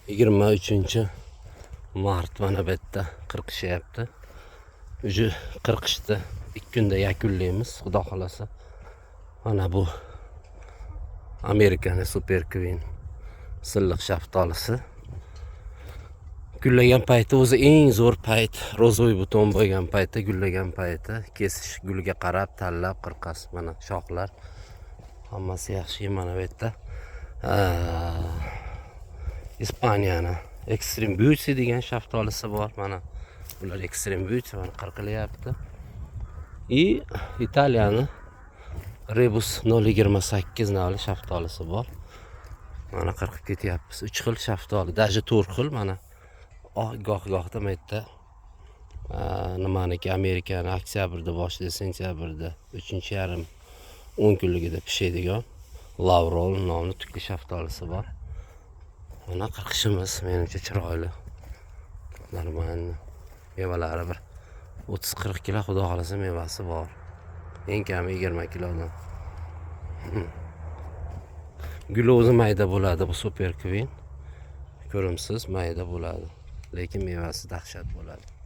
23 mart mana bu yerda qirqishyapti. Uji qirqishdi. 2 kunda yakunlaymiz, xudo xolasa. Mana bu Amerikani Super Queen silliq shaftolisi. Gullagan payti o'zi eng zo'r payt, rozoy buton bo'lgan payti, gullagan payti. Kesish gulga qarab tanlab qirqasiz. Mana shoxlar hammasi yaxshi. Mana bu yerda Ispaniyani Extreme Beauty degan shaftolisi bor. Mana bular Extreme Beauty mana qirqilyapti. Italiyani Rebus 028 navli shaftolisi bor. Mana qirqib ketyapmiz. 3 xil shaftoli, даже 4 xil mana. Goh-gohda bu yerda nimaniki Amerikani oktyabrda boshida, sentyabrda 3-yarim 10 kunligida pishadigan Laurel nomli tukli shaftolisi bor. Mana qirqishimiz menimcha chiroyli. Normal. Mevalari bir 30-40 kilo xudo xolasa mevasi bor. Eng kami 20 kilodan. Guli o'zi mayda bo'ladi bu Super Queen. Ko'rimsiz mayda bo'ladi. Lekin mevasi dahshat bo'ladi.